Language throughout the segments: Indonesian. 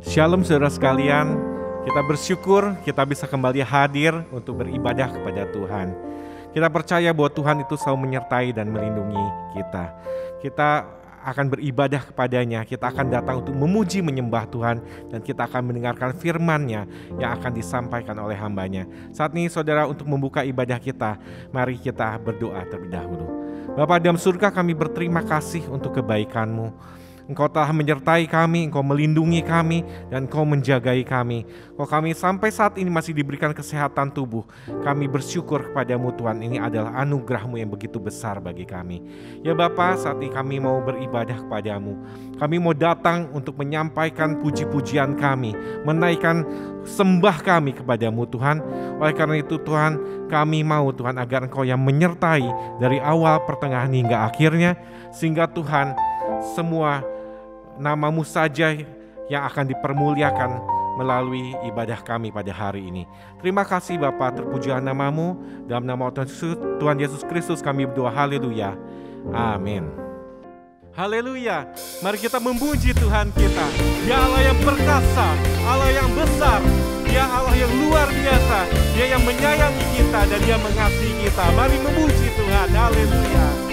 Shalom saudara sekalian, kita bersyukur kita bisa kembali hadir untuk beribadah kepada Tuhan. Kita percaya bahwa Tuhan itu selalu menyertai dan melindungi kita. Kita akan beribadah kepadanya, kita akan datang untuk memuji menyembah Tuhan, dan kita akan mendengarkan firman-Nya yang akan disampaikan oleh hamba-Nya. Saat ini saudara, untuk membuka ibadah kita, mari kita berdoa terlebih dahulu. Bapa dalam surga, kami berterima kasih untuk kebaikan-Mu. Engkau telah menyertai kami, Engkau melindungi kami, dan Engkau menjagai kami. Kalau kami sampai saat ini masih diberikan kesehatan tubuh, kami bersyukur kepadamu Tuhan. Ini adalah anugerah-Mu yang begitu besar bagi kami. Ya Bapa, saat ini kami mau beribadah kepadamu. Kami mau datang untuk menyampaikan puji-pujian kami, menaikkan sembah kami kepadamu Tuhan. Oleh karena itu Tuhan, kami mau Tuhan agar Engkau yang menyertai dari awal, pertengahan hingga akhirnya, sehingga Tuhan semua nama-Mu saja yang akan dipermuliakan melalui ibadah kami pada hari ini. Terima kasih Bapa, terpujilah nama-Mu. Dalam nama Tuhan Yesus Kristus kami berdoa, haleluya, amin. Haleluya, mari kita memuji Tuhan kita. Dia Allah yang perkasa, Allah yang besar, Dia Allah yang luar biasa, Dia yang menyayangi kita dan Dia mengasihi kita. Mari memuji Tuhan, haleluya.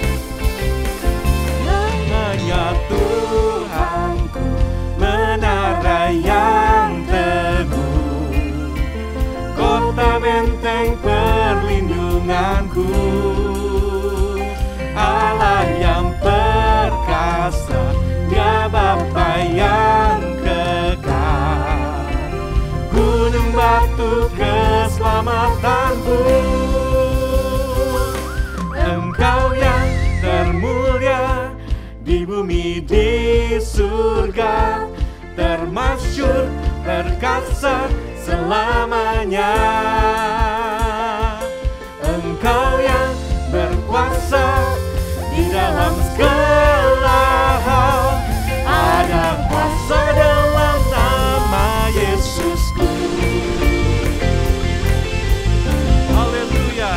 Namanya Tuhanku, menara yang teguh, kota benteng perlindunganku, Allah yang perkasa, Dia Bapa yang kekal, gunung batu keselamatanku. Engkau yang termulia di bumi, di surga, termasyhur, perkasa selamanya. Engkau yang berkuasa di dalam segala hal, ada kuasa dalam nama Yesusku. Haleluya.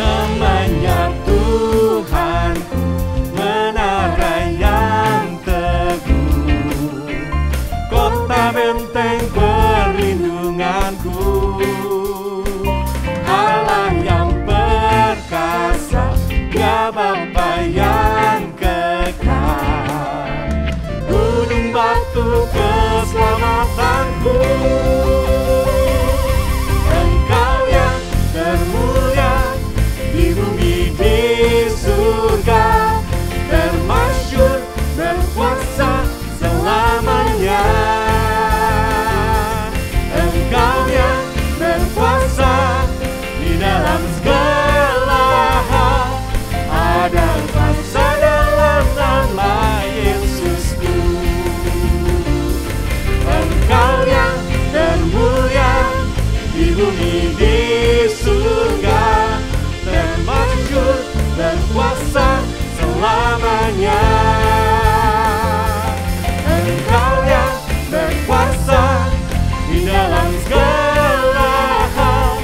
Namanya Tuhanku, menara yang teguh, kota benteng perlindunganku, Allah yang perkasa, Dia Bapa yang kekal, gunung batu keselamatanku. Engkau yang termulia di bumi, di surga, termasyhur, berkuasa selamanya. Engkau yang berkuasa di dalam segala hal, ada kuasa dalam nama Yesusku. Engkau yang termulia di bumi, di surga, termasyhur, berkuasa selamanya. Engkau yang berkuasa di dalam segala hal,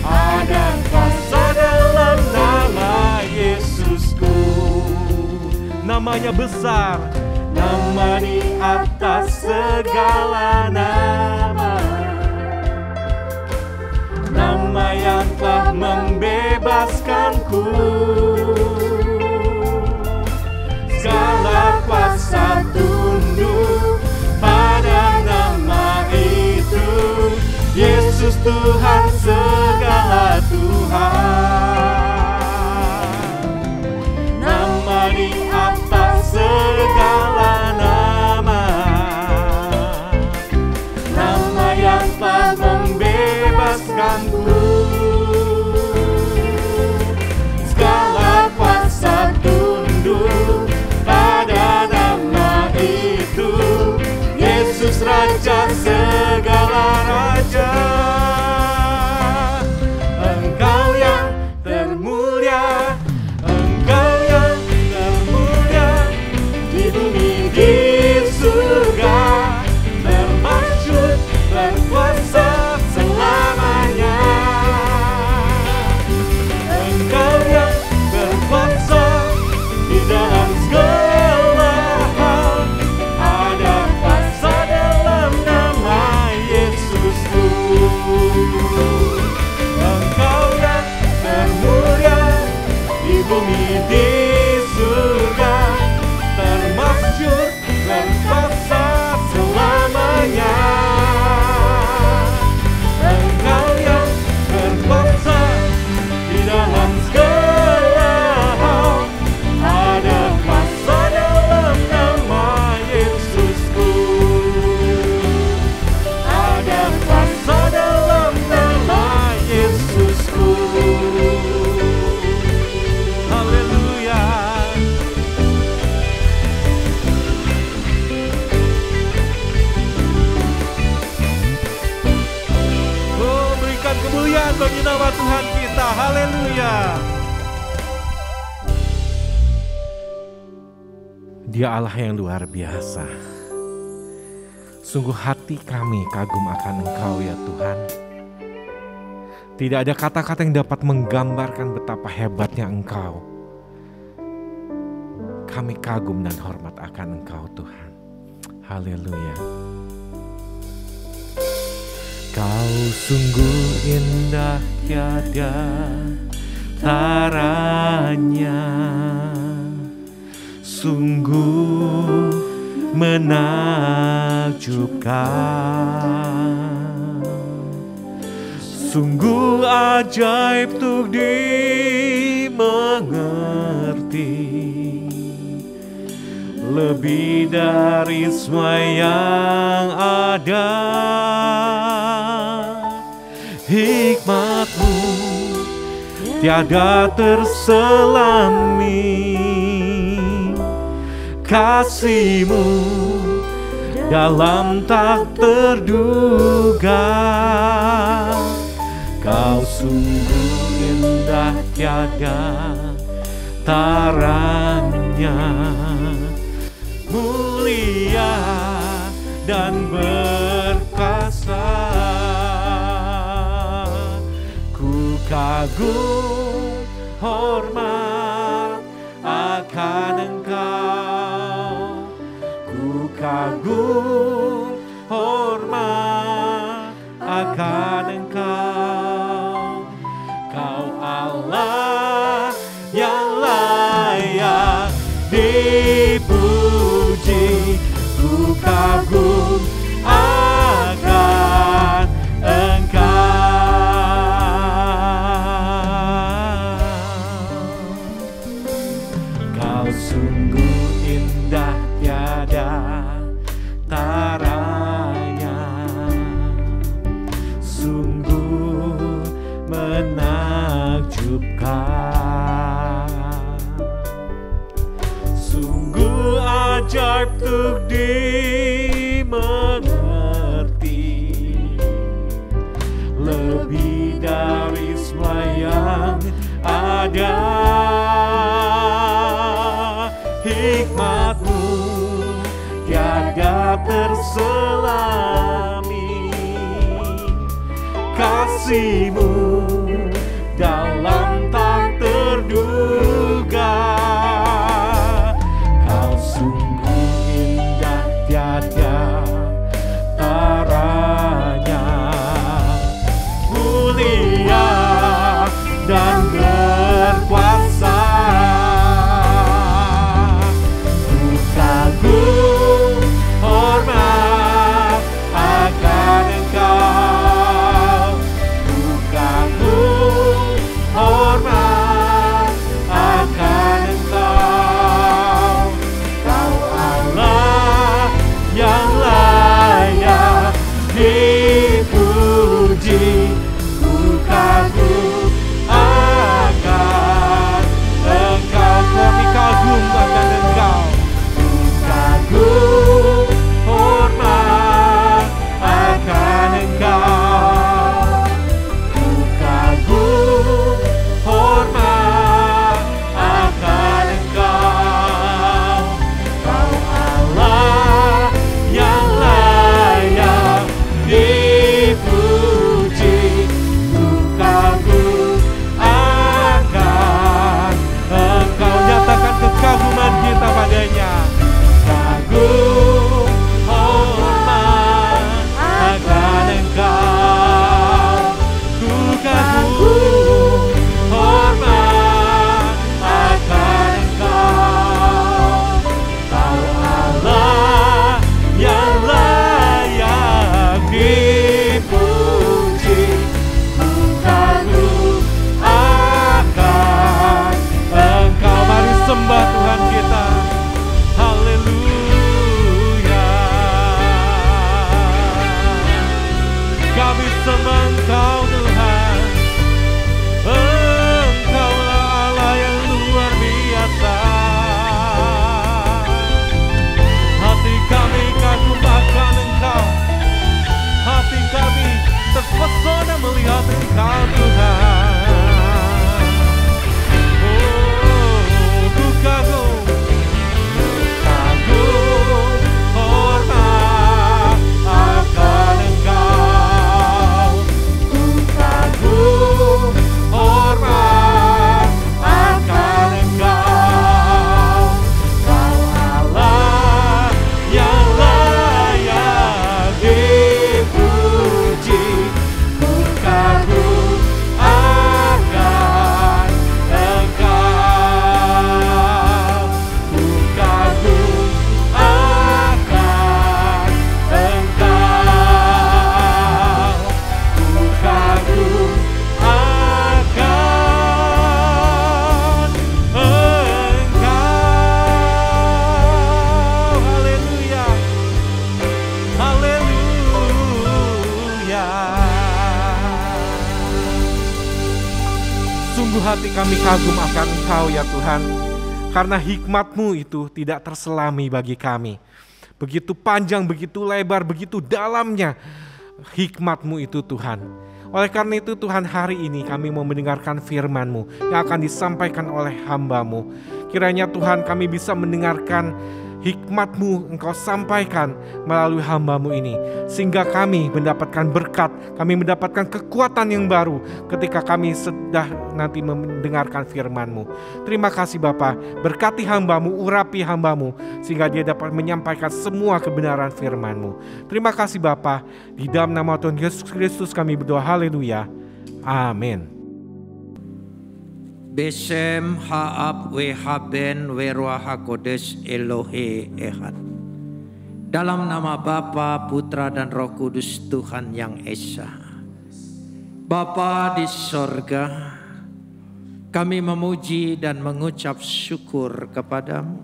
ada kuasa dalam nama Yesusku. Namanya besar, nama di atas segala nama, nama yang telah membebaskanku. Segala kuasa tunduk pada nama itu, Yesus Tuhan segala Tuhan. Nama di atas segala nama, nama yang telah membebaskanku. Segala kuasa tunduk pada nama itu, Yesus Raja segala raja. Engkau yang di surga, termasyhur berkuasa selamanya. Engkau yang berkuasa di dalam segala hal, ada kuasa dalam nama Yesusku, ada kuasa dalam nama Yesusku. Haleluya. Oh, berikan kemuliaan bagi nama Tuhan kita. Haleluya. Dia Allah yang luar biasa. Sungguh hati kami kagum akan Engkau ya Tuhan. Tidak ada kata-kata yang dapat menggambarkan betapa hebatnya Engkau. Kami kagum dan hormat akan Engkau Tuhan. Haleluya. Kau sungguh indah tiada taranya, sungguh menakjubkan, sungguh ajaib untuk dimengerti, lebih dari semua yang ada. Hikmat-Mu tiada terselami, kasih-Mu dalam tak terduga. Kau sungguh indah tiada taranya, mulia dan berkuasa. Ku kagum hormat akan Engkau, ku kagum hormat akan Engkau. Kau Allah yang layak dipuji, ku kagum akan Engkau. Kau sungguh indah tiada taranya, sungguh menakjubkan, sungguh ajaib untuk dimengerti, lebih dari semua yang ada. Hikmat-Mu tiada terselami, kasih-Mu dalam tak terduga. Kau sungguh indah tiada taranya, mulia dan berkuasa. Ku kagum hormat akan Engkau, ku kagum hati kami kagum akan Engkau ya Tuhan, karena hikmat-Mu itu tidak terselami bagi kami. Begitu panjang, begitu lebar, begitu dalamnya hikmat-Mu itu Tuhan. Oleh karena itu Tuhan, hari ini kami mau mendengarkan firman-Mu yang akan disampaikan oleh hamba-Mu. Kiranya Tuhan kami bisa mendengarkan hikmat-Mu Engkau sampaikan melalui hamba-Mu ini, sehingga kami mendapatkan berkat, kami mendapatkan kekuatan yang baru ketika kami sudah nanti mendengarkan firman-Mu. Terima kasih Bapa, berkati hamba-Mu, urapi hamba-Mu, sehingga dia dapat menyampaikan semua kebenaran firman-Mu. Terima kasih Bapa, di dalam nama Tuhan Yesus Kristus kami berdoa, haleluya, amin. Besem haab we haben we ruah hakodes Elohe Ehad. Dalam nama Bapa, Putra dan Roh Kudus Tuhan yang Esa. Bapa di sorga, kami memuji dan mengucap syukur kepadamu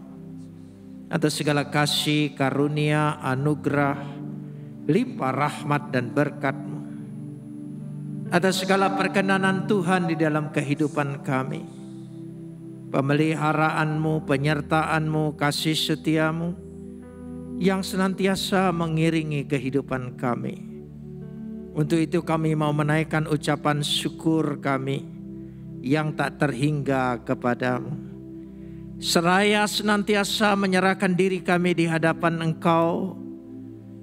atas segala kasih, karunia, anugerah, limpah rahmat dan berkat-Mu, atas segala perkenanan Tuhan di dalam kehidupan kami, pemeliharaan-Mu, penyertaan-Mu, kasih setia-Mu yang senantiasa mengiringi kehidupan kami. Untuk itu kami mau menaikkan ucapan syukur kami yang tak terhingga kepadamu, seraya senantiasa menyerahkan diri kami di hadapan Engkau.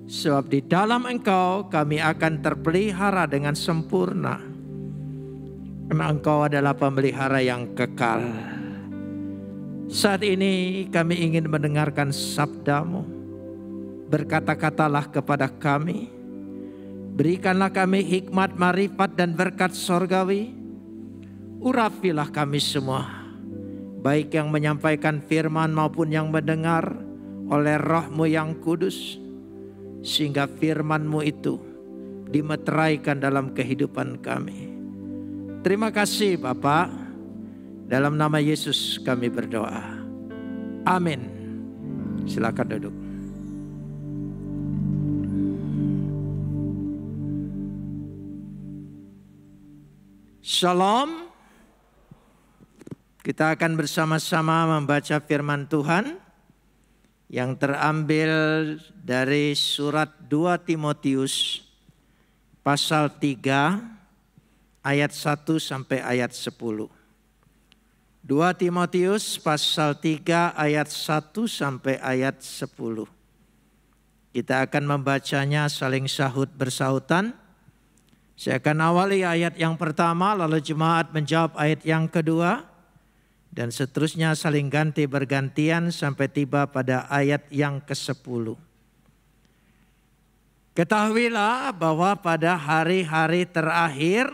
Sebab di dalam Engkau kami akan terpelihara dengan sempurna. Karena Engkau adalah pemelihara yang kekal. Saat ini kami ingin mendengarkan sabda-Mu. Berkata-katalah kepada kami. Berikanlah kami hikmat, marifat dan berkat sorgawi. Urapilah kami semua, baik yang menyampaikan firman maupun yang mendengar, oleh Roh-Mu yang kudus, sehingga firman-Mu itu dimeteraikan dalam kehidupan kami. Terima kasih Bapa, dalam nama Yesus kami berdoa, amin. Silakan duduk. Shalom. Kita akan bersama-sama membaca firman Tuhan yang terambil dari surat 2 Timotius pasal 3 ayat 1 sampai ayat 10. 2 Timotius pasal 3 ayat 1 sampai ayat 10. Kita akan membacanya saling sahut bersahutan. Saya akan awali ayat yang pertama, lalu jemaat menjawab ayat yang kedua, dan seterusnya saling ganti bergantian sampai tiba pada ayat yang ke-10. Ketahuilah bahwa pada hari-hari terakhir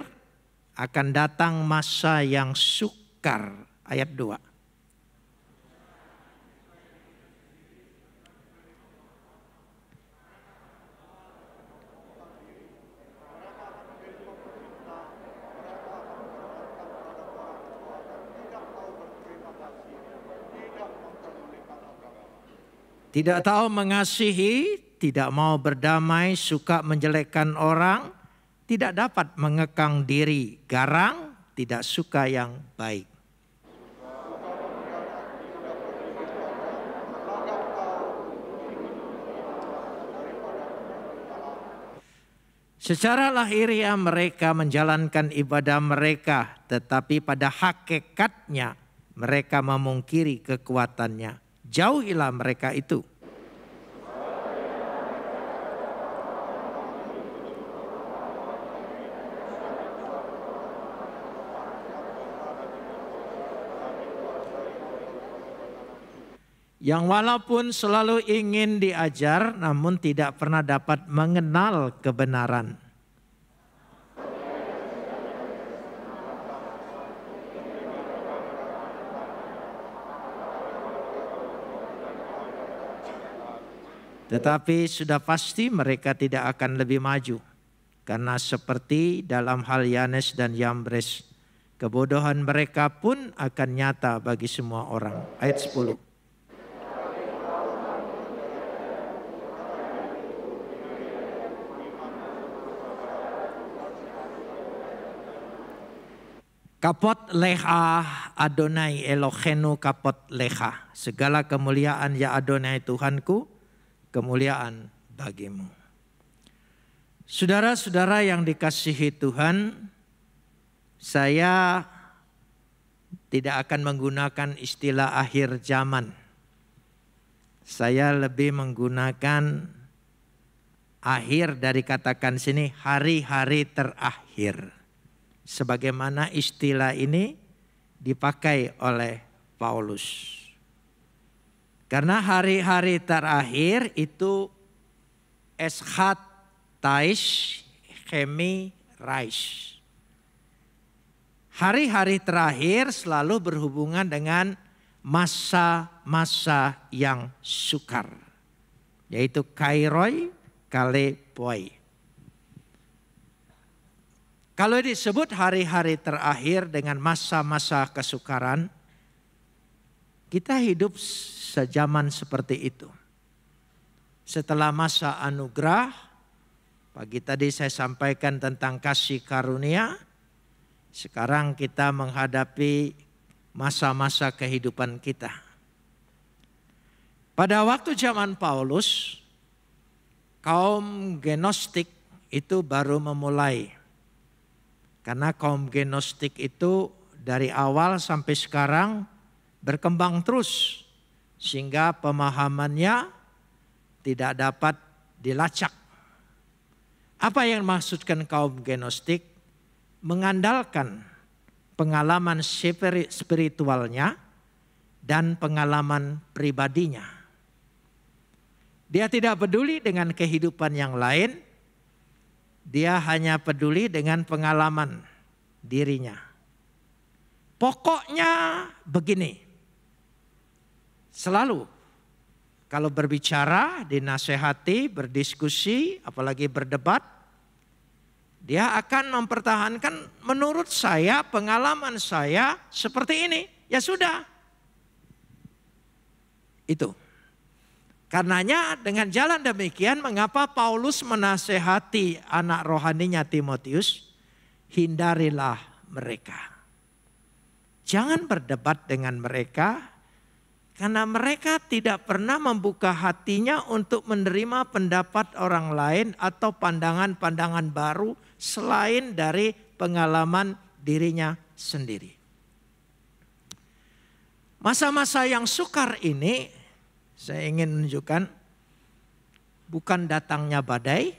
akan datang masa yang sukar. Ayat 2. Tidak tahu mengasihi, tidak mau berdamai, suka menjelekkan orang, tidak dapat mengekang diri, garang, tidak suka yang baik. Secara lahiriah mereka menjalankan ibadah mereka, tetapi pada hakikatnya mereka memungkiri kekuatannya. Jauhilah mereka itu. Yang walaupun selalu ingin diajar, namun tidak pernah dapat mengenal kebenaran. Tetapi sudah pasti mereka tidak akan lebih maju. Karena seperti dalam hal Yanes dan Yambres, kebodohan mereka pun akan nyata bagi semua orang. Ayat 10. Kapot leha Adonai Elohenu kapot leha. Segala kemuliaan ya Adonai Tuhanku, kemuliaan bagimu. Saudara-saudara yang dikasihi Tuhan, saya tidak akan menggunakan istilah akhir zaman. Saya lebih menggunakan akhir dari katakan sini hari-hari terakhir. Sebagaimana istilah ini dipakai oleh Paulus. Karena hari-hari terakhir itu eshat taish chemi rais. Hari-hari terakhir selalu berhubungan dengan masa-masa yang sukar. Yaitu kairoi kalepoi. Kalau disebut hari-hari terakhir dengan masa-masa kesukaran, kita hidup sejaman seperti itu. Setelah masa anugerah, pagi tadi saya sampaikan tentang kasih karunia, sekarang kita menghadapi masa-masa kehidupan kita. Pada waktu zaman Paulus, kaum Gnostik itu baru memulai. Karena kaum Gnostik itu dari awal sampai sekarang berkembang terus. Sehingga pemahamannya tidak dapat dilacak. Apa yang dimaksudkan kaum Gnostik? Mengandalkan pengalaman spiritualnya dan pengalaman pribadinya. Dia tidak peduli dengan kehidupan yang lain. Dia hanya peduli dengan pengalaman dirinya. Pokoknya begini. Selalu kalau berbicara, dinasehati, berdiskusi, apalagi berdebat, dia akan mempertahankan menurut saya, pengalaman saya seperti ini. Ya sudah. Itu. Karenanya dengan jalan demikian mengapa Paulus menasehati anak rohaninya Timotius, hindarilah mereka. Jangan berdebat dengan mereka karena mereka tidak pernah membuka hatinya untuk menerima pendapat orang lain atau pandangan-pandangan baru selain dari pengalaman dirinya sendiri. Masa-masa yang sukar ini saya ingin menunjukkan bukan datangnya badai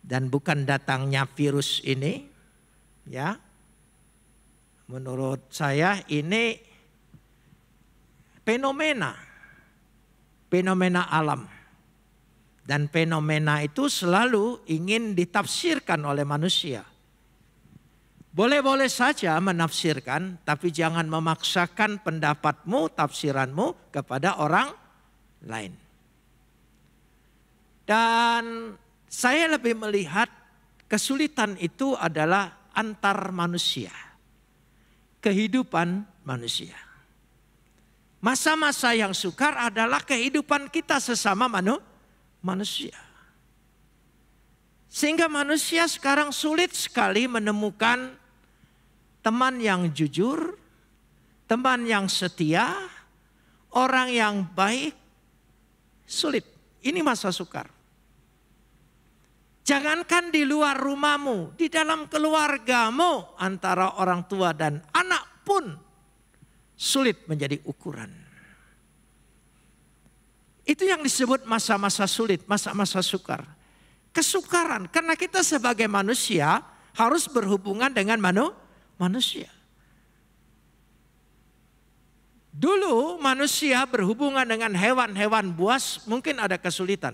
dan bukan datangnya virus ini, ya. Menurut saya ini fenomena alam. Dan fenomena itu selalu ingin ditafsirkan oleh manusia. Boleh-boleh saja menafsirkan, tapi jangan memaksakan pendapatmu, tafsiranmu kepada orang lain. Dan saya lebih melihat kesulitan itu adalah antar manusia. Kehidupan manusia. Masa-masa yang sukar adalah kehidupan kita sesama manusia. Sehingga manusia sekarang sulit sekali menemukan teman yang jujur, teman yang setia, orang yang baik, sulit. Ini masa sukar. Jangankan di luar rumahmu, di dalam keluargamu antara orang tua dan anak pun sulit menjadi ukuran. Itu yang disebut masa-masa sulit, masa-masa sukar. Kesukaran, karena kita sebagai manusia harus berhubungan dengan manusia. Dulu manusia berhubungan dengan hewan-hewan buas mungkin ada kesulitan.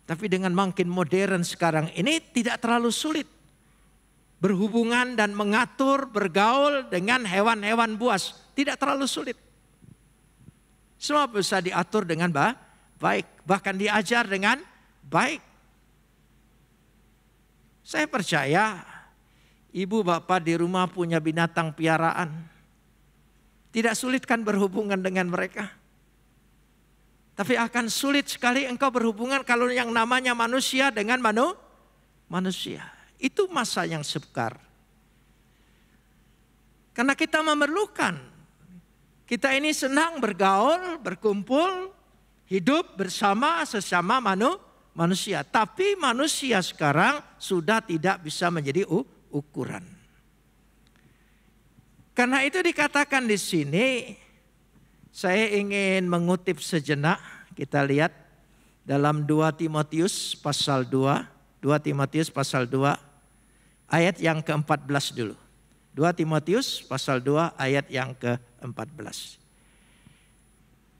Tapi dengan makin modern sekarang ini tidak terlalu sulit. Berhubungan dan mengatur, bergaul dengan hewan-hewan buas. Tidak terlalu sulit. Semua bisa diatur dengan baik. Bahkan diajar dengan baik. Saya percaya ibu bapak di rumah punya binatang piaraan. Tidak sulit kan berhubungan dengan mereka. Tapi akan sulit sekali engkau berhubungan kalau yang namanya manusia dengan manusia. Itu masa yang sukar. Karena kita memerlukan. Kita ini senang bergaul, berkumpul, hidup bersama sesama manusia. Tapi manusia sekarang sudah tidak bisa menjadi ukuran. Karena itu dikatakan di sini, saya ingin mengutip sejenak. Kita lihat dalam 2 Timotius pasal 2. 2 Timotius pasal 2 ayat yang ke-14 dulu. 2 Timotius pasal 2 ayat yang ke-14.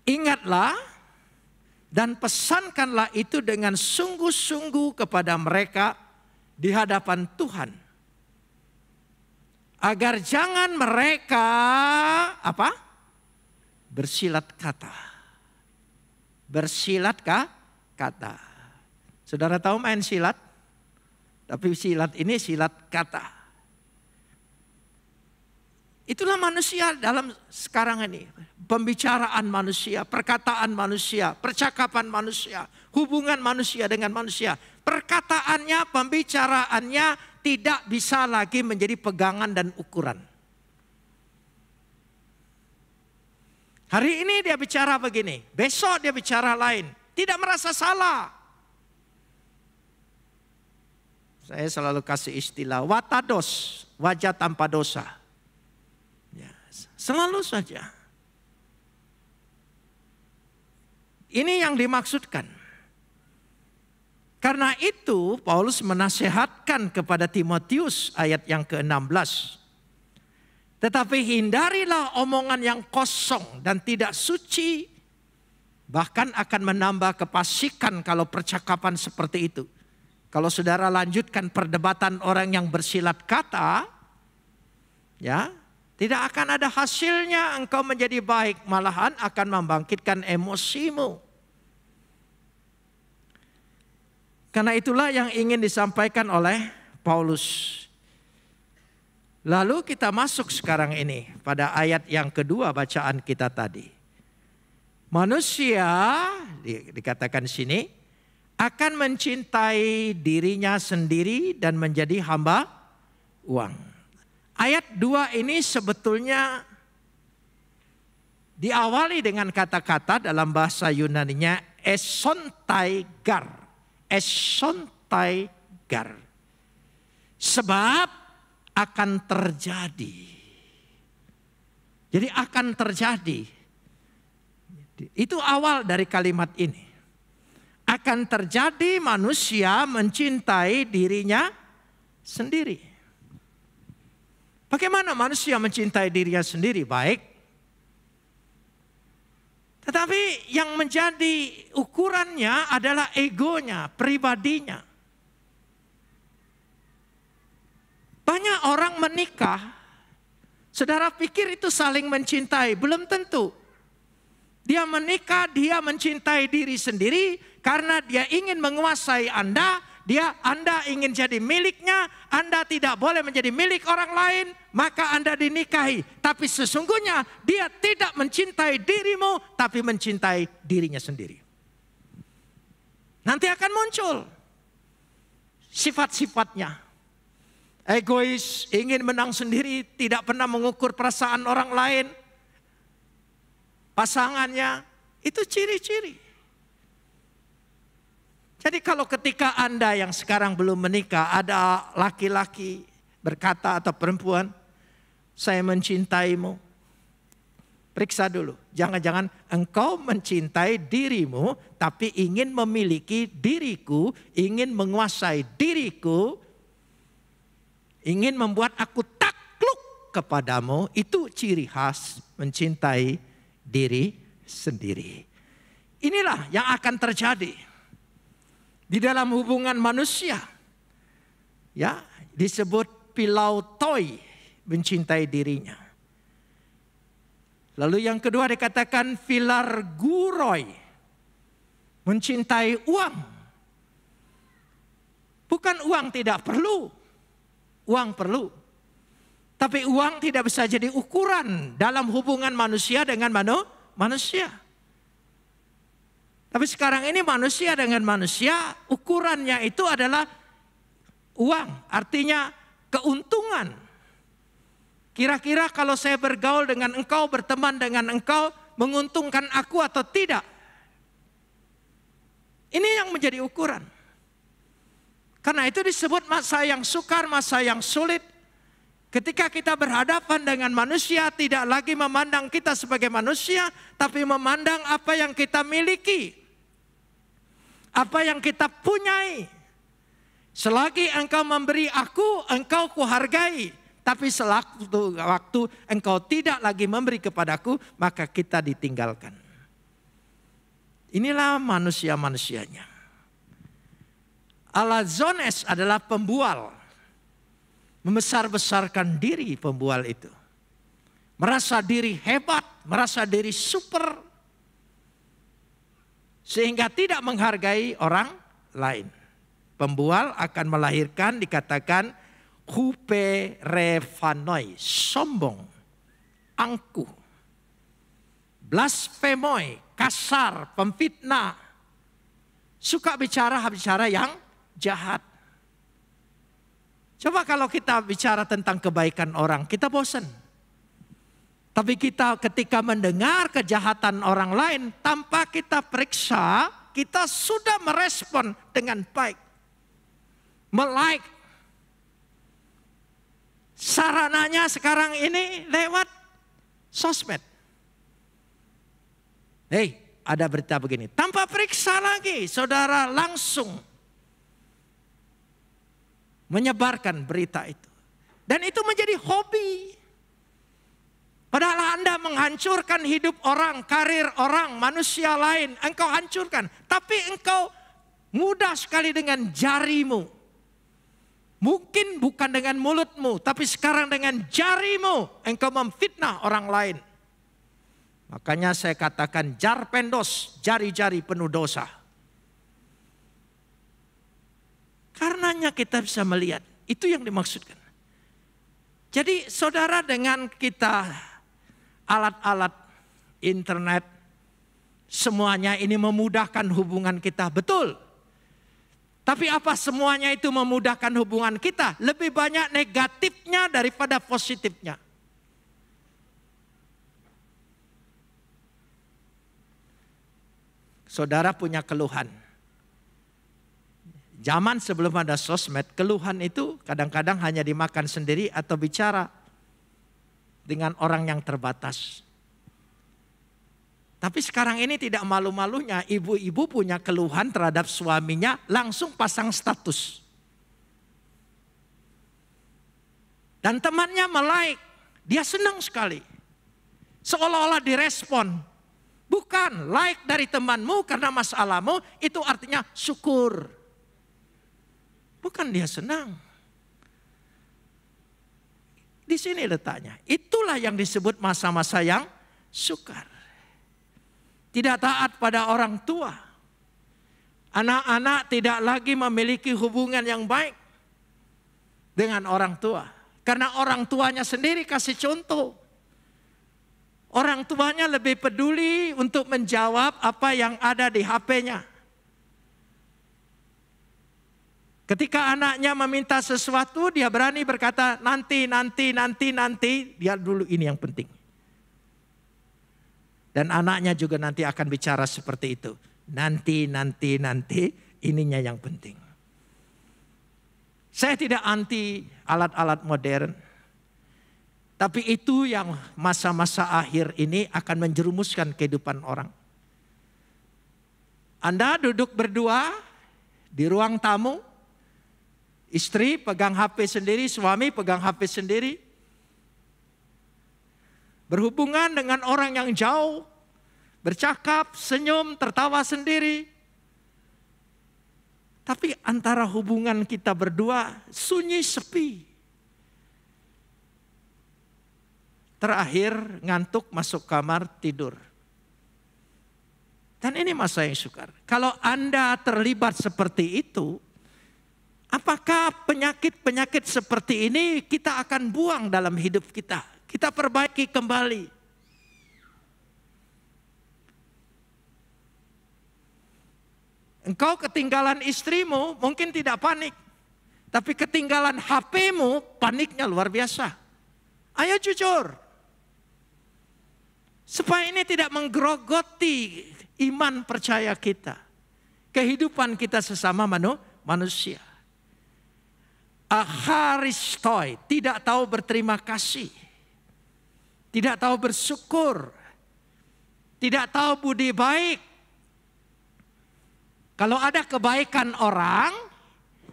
Ingatlah dan pesankanlah itu dengan sungguh-sungguh kepada mereka di hadapan Tuhan. Agar jangan mereka bersilat kata. Bersilat kata. Saudara tahu main silat? Tapi silat ini silat kata. Itulah manusia dalam sekarang ini. Pembicaraan manusia, perkataan manusia, percakapan manusia, hubungan manusia dengan manusia. Perkataannya, pembicaraannya tidak bisa lagi menjadi pegangan dan ukuran. Hari ini dia bicara begini, besok dia bicara lain. Tidak merasa salah. Saya selalu kasih istilah watados, wajah tanpa dosa. Selalu saja. Ini yang dimaksudkan. Karena itu Paulus menasihatkan kepada Timotius ayat yang ke-16. Tetapi hindarilah omongan yang kosong dan tidak suci. Bahkan akan menambah kefasikan kalau percakapan seperti itu. Kalau saudara lanjutkan perdebatan orang yang bersilat kata, ya, tidak akan ada hasilnya, engkau menjadi baik, malahan akan membangkitkan emosimu. Karena itulah yang ingin disampaikan oleh Paulus. Lalu kita masuk sekarang ini pada ayat yang kedua bacaan kita tadi. Manusia, dikatakan sini, akan mencintai dirinya sendiri dan menjadi hamba uang. Ayat 2 ini sebetulnya diawali dengan kata-kata dalam bahasa Yunaninya esontaigar. Esontaigar. Sebab akan terjadi. Jadi akan terjadi. Itu awal dari kalimat ini. Akan terjadi manusia mencintai dirinya sendiri. Bagaimana manusia mencintai dirinya sendiri? Baik. Tetapi yang menjadi ukurannya adalah egonya, pribadinya. Banyak orang menikah, saudara pikir itu saling mencintai, belum tentu. Dia menikah, dia mencintai diri sendiri karena dia ingin menguasai Anda. Anda ingin jadi miliknya, Anda tidak boleh menjadi milik orang lain, maka Anda dinikahi. Tapi sesungguhnya dia tidak mencintai dirimu, tapi mencintai dirinya sendiri. Nanti akan muncul sifat-sifatnya. Egois, ingin menang sendiri, tidak pernah mengukur perasaan orang lain. Pasangannya, itu ciri-ciri. Jadi kalau ketika Anda yang sekarang belum menikah, ada laki-laki berkata atau perempuan, saya mencintaimu. Periksa dulu, jangan-jangan engkau mencintai dirimu, tapi ingin memiliki diriku, ingin menguasai diriku, ingin membuat aku takluk kepadamu, itu ciri khas mencintai diri sendiri. Inilah yang akan terjadi di dalam hubungan manusia. Ya, disebut pilautoi, mencintai dirinya. Lalu yang kedua dikatakan filarguroi, mencintai uang. Bukan uang tidak perlu, uang perlu. Tapi uang tidak bisa jadi ukuran dalam hubungan manusia dengan manusia. Tapi sekarang ini manusia dengan manusia, ukurannya itu adalah uang. Artinya keuntungan. Kira-kira kalau saya bergaul dengan engkau, berteman dengan engkau, menguntungkan aku atau tidak? Ini yang menjadi ukuran. Karena itu disebut masa yang sukar, masa yang sulit. Ketika kita berhadapan dengan manusia, tidak lagi memandang kita sebagai manusia, tapi memandang apa yang kita miliki, apa yang kita punyai. Selagi engkau memberi aku, engkau kuhargai. Tapi sewaktu waktu engkau tidak lagi memberi kepadaku, maka kita ditinggalkan. Inilah manusia-manusianya. Alazones adalah pembual. Membesar-besarkan diri pembual itu. Merasa diri hebat, merasa diri super. Sehingga tidak menghargai orang lain. Pembual akan melahirkan dikatakan huperefanoi, sombong, angkuh. Blasfemoi, kasar, pemfitnah. Suka bicara yang jahat. Coba kalau kita bicara tentang kebaikan orang, kita bosan. Tapi kita ketika mendengar kejahatan orang lain, tanpa kita periksa, kita sudah merespon dengan baik. Melike. Sarananya sekarang ini lewat sosmed. Hei, ada berita begini. Tanpa periksa lagi, saudara langsung menyebarkan berita itu. Dan itu menjadi hobi. Padahal Anda menghancurkan hidup orang, karir orang, manusia lain. Engkau hancurkan. Tapi engkau mudah sekali dengan jarimu. Mungkin bukan dengan mulutmu, tapi sekarang dengan jarimu engkau memfitnah orang lain. Makanya saya katakan jarpendos, jari-jari penuh dosa. Karenanya kita bisa melihat, itu yang dimaksudkan. Jadi saudara, dengan kita alat-alat internet, semuanya ini memudahkan hubungan kita, betul. Tapi apa semuanya itu memudahkan hubungan kita? Lebih banyak negatifnya daripada positifnya. Saudara punya keluhan. Zaman sebelum ada sosmed, keluhan itu kadang-kadang hanya dimakan sendiri atau bicara dengan orang yang terbatas. Tapi sekarang ini tidak malu-malunya, ibu-ibu punya keluhan terhadap suaminya, langsung pasang status. Dan temannya melike, dia senang sekali. Seolah-olah direspon. Bukan, like dari temanmu karena masalahmu, itu artinya syukur. Bukan dia senang. Di sini letaknya. Itulah yang disebut masa-masa yang sukar. Tidak taat pada orang tua. Anak-anak tidak lagi memiliki hubungan yang baik dengan orang tua. Karena orang tuanya sendiri kasih contoh. Orang tuanya lebih peduli untuk menjawab apa yang ada di HP-nya. Ketika anaknya meminta sesuatu, dia berani berkata nanti. Dia dulu ini yang penting. Dan anaknya juga nanti akan bicara seperti itu. Nanti, ininya yang penting. Saya tidak anti alat-alat modern. Tapi itu yang masa-masa akhir ini akan menjerumuskan kehidupan orang. Anda duduk berdua di ruang tamu. Istri pegang HP sendiri, suami pegang HP sendiri. Berhubungan dengan orang yang jauh. Bercakap, senyum, tertawa sendiri. Tapi antara hubungan kita berdua sunyi sepi. Terakhir ngantuk masuk kamar tidur. Dan ini masa yang sukar. Kalau Anda terlibat seperti itu, apakah penyakit-penyakit seperti ini kita akan buang dalam hidup kita? Kita perbaiki kembali. Engkau ketinggalan istrimu mungkin tidak panik. Tapi ketinggalan HP-mu paniknya luar biasa. Ayo jujur. Supaya ini tidak menggerogoti iman percaya kita. Kehidupan kita sesama manusia. Acharistoi, tidak tahu berterima kasih. Tidak tahu bersyukur. Tidak tahu budi baik. Kalau ada kebaikan orang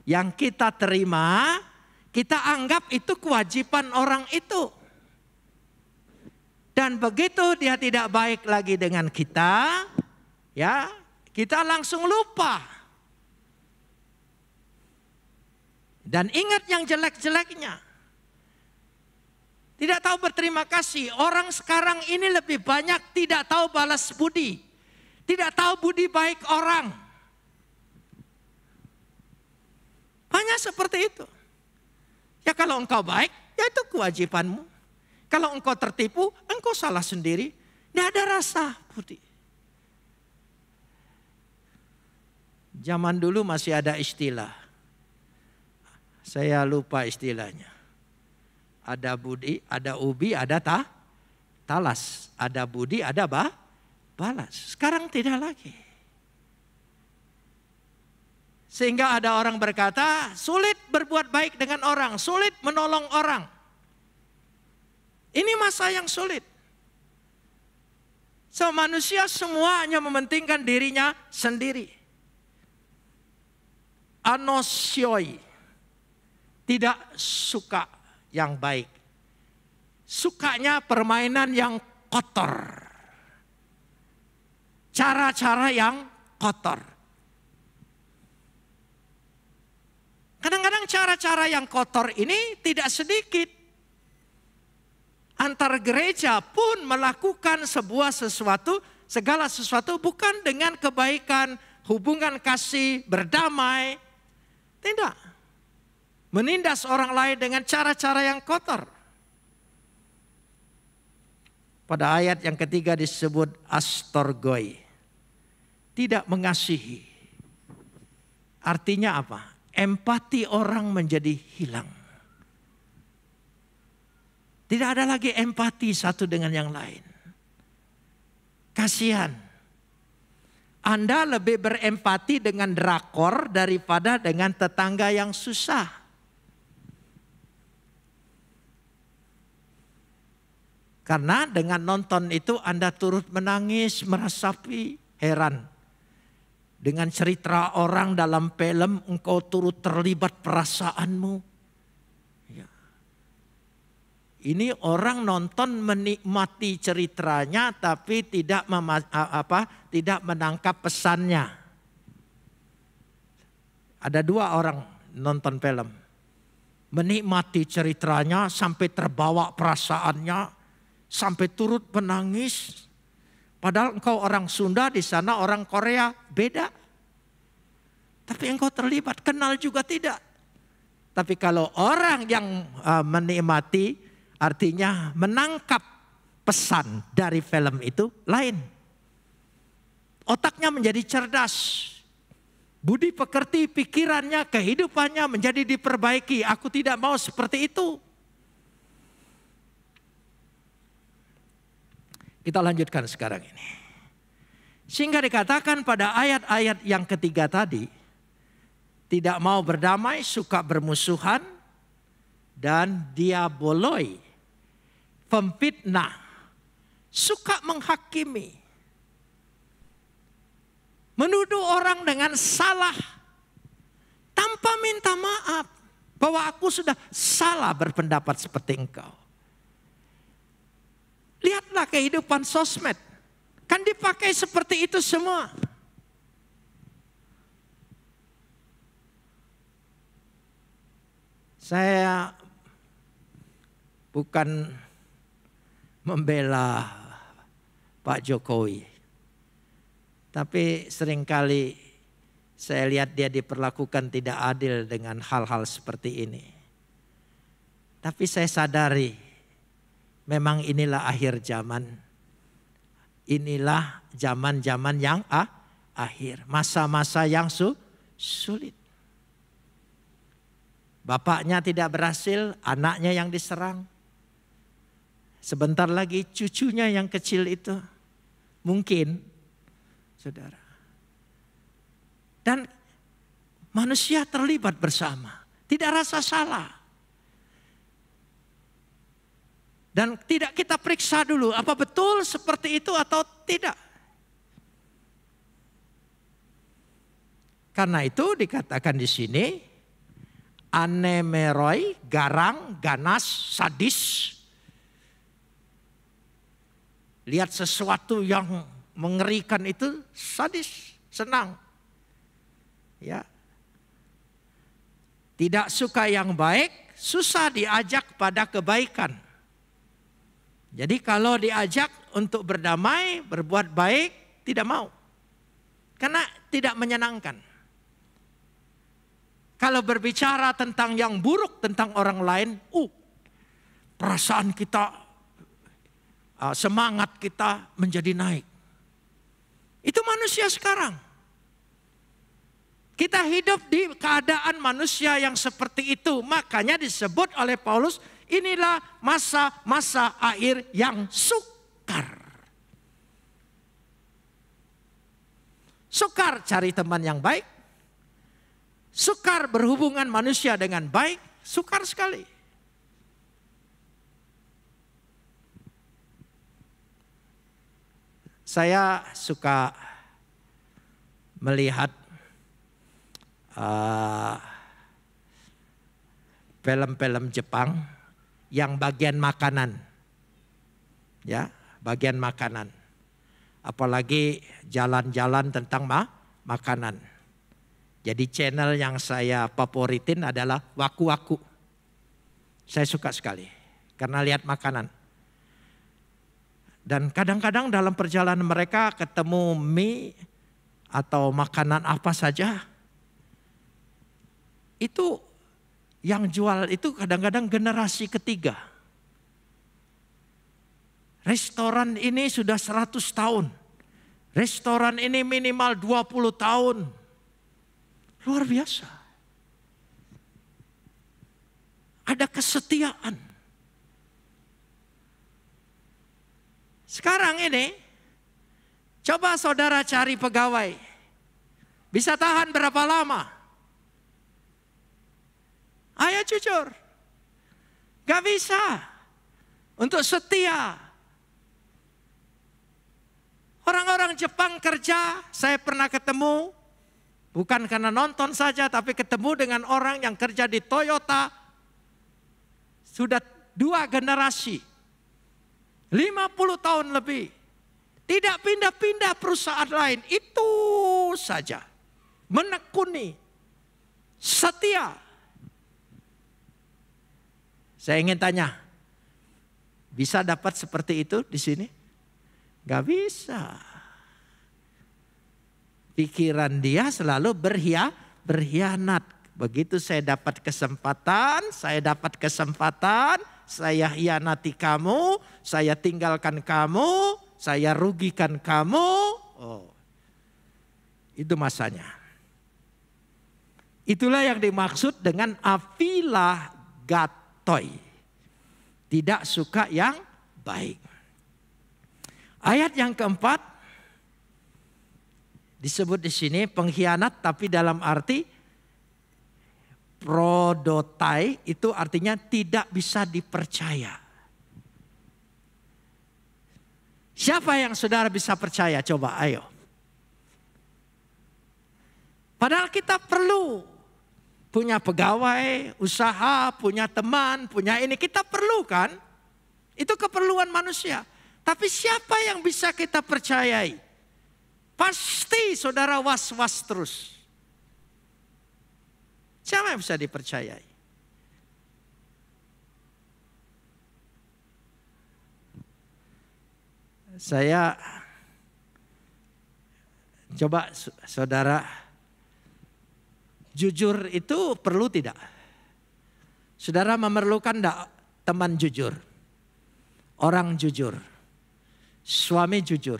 yang kita terima, kita anggap itu kewajiban orang itu. Dan begitu dia tidak baik lagi dengan kita, ya, kita langsung lupa. Dan ingat yang jelek-jeleknya. Tidak tahu berterima kasih. Orang sekarang ini lebih banyak tidak tahu balas budi. Tidak tahu budi baik orang. Banyak seperti itu. Ya kalau engkau baik, ya itu kewajibanmu. Kalau engkau tertipu, engkau salah sendiri. Tidak ada rasa budi. Zaman dulu masih ada istilah. Saya lupa istilahnya. Ada budi, ada ubi, ada talas. Ada budi, ada balas. Sekarang tidak lagi. Sehingga ada orang berkata, sulit berbuat baik dengan orang, sulit menolong orang. Ini masa yang sulit. So manusia semuanya mementingkan dirinya sendiri. Anosioi. Tidak suka yang baik. Sukanya permainan yang kotor. Cara-cara yang kotor. Kadang-kadang cara-cara yang kotor ini tidak sedikit. Antar gereja pun melakukan segala sesuatu bukan dengan kebaikan, hubungan kasih, berdamai. Tidak. Menindas orang lain dengan cara-cara yang kotor. Pada ayat yang ketiga disebut astorgoi. Tidak mengasihi. Artinya apa? Empati orang menjadi hilang. Tidak ada lagi empati satu dengan yang lain. Kasihan. Anda lebih berempati dengan drakor daripada dengan tetangga yang susah. Karena dengan nonton itu Anda turut menangis, meresapi, heran. Dengan cerita orang dalam film engkau turut terlibat perasaanmu. Ini orang nonton menikmati ceritanya tapi tidak menangkap pesannya. Ada dua orang nonton film. Menikmati ceritanya sampai terbawa perasaannya, sampai turut menangis. Padahal engkau orang Sunda, di sana orang Korea, beda. Tapi engkau terlibat, kenal juga tidak. Tapi kalau orang yang menikmati, artinya menangkap pesan dari film itu lain. Otaknya menjadi cerdas. Budi pekerti pikirannya, kehidupannya menjadi diperbaiki. Aku tidak mau seperti itu. Kita lanjutkan sekarang ini. Sehingga dikatakan pada ayat-ayat yang ketiga tadi. Tidak mau berdamai, suka bermusuhan. Dan diaboloi. Pemfitnah, suka menghakimi, menuduh orang dengan salah tanpa minta maaf bahwa aku sudah salah berpendapat seperti engkau. Lihatlah kehidupan sosmed, kan dipakai seperti itu semua. Saya bukan membela Pak Jokowi. Tapi seringkali saya lihat dia diperlakukan tidak adil dengan hal-hal seperti ini. Tapi saya sadari memang inilah akhir zaman. Inilah zaman-zaman yang akhir. Masa-masa yang sulit. Bapaknya tidak berhasil, anaknya yang diserang. sebentar lagi cucunya yang kecil itu mungkin, saudara. Dan manusia terlibat bersama, tidak rasa salah. Dan tidak kita periksa dulu apa betul seperti itu atau tidak. Karena itu dikatakan di sini, anemeroi, garang, ganas, sadis. Lihat sesuatu yang mengerikan itu sadis, senang. Ya. Tidak suka yang baik, susah diajak pada kebaikan. Jadi kalau diajak untuk berdamai, berbuat baik, tidak mau. Karena tidak menyenangkan. Kalau berbicara tentang yang buruk tentang orang lain, perasaan kita, semangat kita menjadi naik. Itu manusia sekarang. Kita hidup di keadaan manusia yang seperti itu. Makanya disebut oleh Paulus, inilah masa-masa akhir yang sukar. Sukar cari teman yang baik. Sukar berhubungan manusia dengan baik, sukar sekali. Saya suka melihat film-film Jepang yang bagian makanan. Ya, bagian makanan. Apalagi jalan-jalan tentang makanan. Jadi channel yang saya favoritin adalah Waku Waku. Saya suka sekali karena lihat makanan. Dan kadang-kadang dalam perjalanan mereka ketemu mie atau makanan apa saja. Itu yang jual itu kadang-kadang generasi ketiga. Restoran ini sudah 100 tahun. Restoran ini minimal 20 tahun. Luar biasa. Ada kesetiaan. Sekarang ini, coba saudara cari pegawai. Bisa tahan berapa lama? Ayo jujur. Gak bisa. Untuk setia. Orang-orang Jepang kerja, saya pernah ketemu. Bukan karena nonton saja, tapi ketemu dengan orang yang kerja di Toyota. Sudah 2 generasi. 50 tahun lebih. Tidak pindah-pindah perusahaan lain. Itu saja. Menekuni. Setia. Saya ingin tanya. Bisa dapat seperti itu di sini? Gak bisa. Pikiran dia selalu berkhianat. Begitu saya dapat kesempatan, saya hianati kamu, saya tinggalkan kamu, saya rugikan kamu. Itu masanya. Itulah yang dimaksud dengan aphilagatoi. Tidak suka yang baik. Ayat yang keempat. Disebut di sini pengkhianat tapi dalam arti prodotai itu artinya tidak bisa dipercaya. Siapa yang saudara bisa percaya? Coba ayo. Padahal kita perlu punya pegawai, usaha, punya teman, punya ini. Kita perlu kan? Itu keperluan manusia. Tapi siapa yang bisa kita percayai? Pasti saudara was-was terus. Siapa yang bisa dipercayai? Saya coba saudara, jujur itu perlu tidak? Saudara memerlukan tidak teman jujur? Orang jujur? Suami jujur?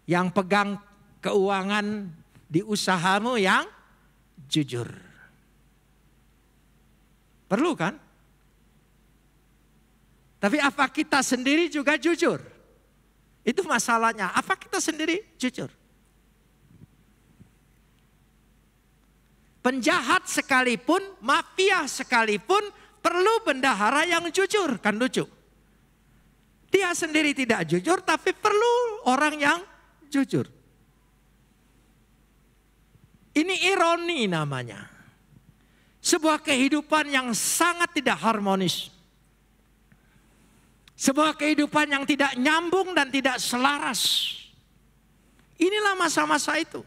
Yang pegang keuangan di usahamu yang jujur. Perlu kan? Tapi apa kita sendiri juga jujur? Itu masalahnya. Apa kita sendiri jujur? Penjahat sekalipun, mafia sekalipun perlu bendahara yang jujur. Kan lucu. Dia sendiri tidak jujur tapi perlu orang yang jujur. Ini ironi namanya. Sebuah kehidupan yang sangat tidak harmonis. Sebuah kehidupan yang tidak nyambung dan tidak selaras. Inilah masa-masa itu.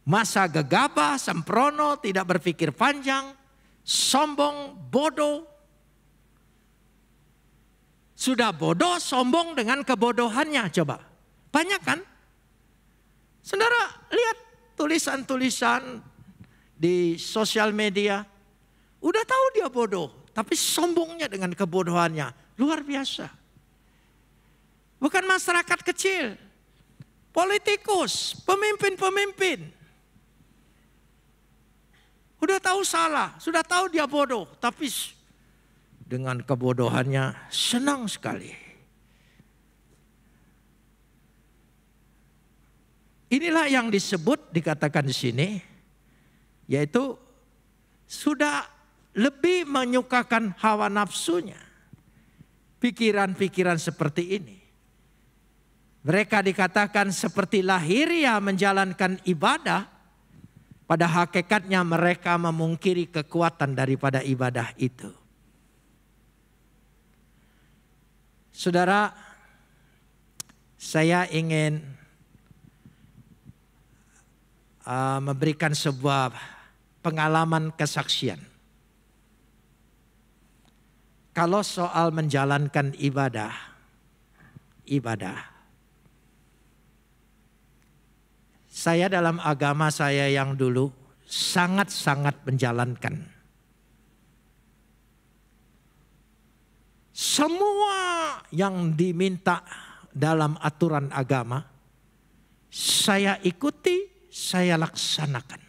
Masa gegabah, sembrono, tidak berpikir panjang, sombong, bodoh. Sudah bodoh, sombong dengan kebodohannya. Coba, banyak kan? Saudara, lihat tulisan-tulisan di sosial media. Udah tahu dia bodoh. Tapi sombongnya dengan kebodohannya luar biasa. Bukan masyarakat kecil, politikus, pemimpin-pemimpin. Udah tahu salah, sudah tahu dia bodoh. Tapi dengan kebodohannya senang sekali. Inilah yang disebut, dikatakan di sini, yaitu sudah lebih menyukakan hawa nafsunya. Pikiran-pikiran seperti ini. Mereka dikatakan seperti lahiriah menjalankan ibadah. Pada hakikatnya mereka memungkiri kekuatan daripada ibadah itu. Saudara, saya ingin memberikan sebuah pengalaman kesaksian. Kalau soal menjalankan ibadah, saya dalam agama saya yang dulu sangat-sangat menjalankan. Semua yang diminta dalam aturan agama, saya ikuti, saya laksanakan.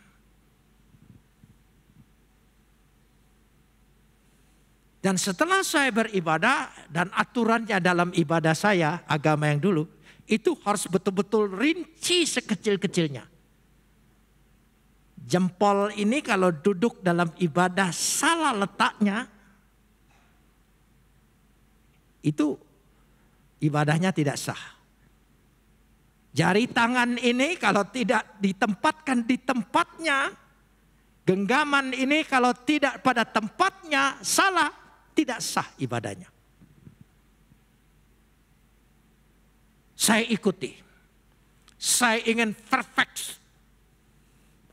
Dan setelah saya beribadah dan aturannya dalam ibadah saya, agama yang dulu, itu harus betul-betul rinci sekecil-kecilnya. Jempol ini kalau duduk dalam ibadah salah letaknya, itu ibadahnya tidak sah. Jari tangan ini kalau tidak ditempatkan di tempatnya, genggaman ini kalau tidak pada tempatnya salah, tidak sah ibadahnya. Saya ikuti. Saya ingin perfect.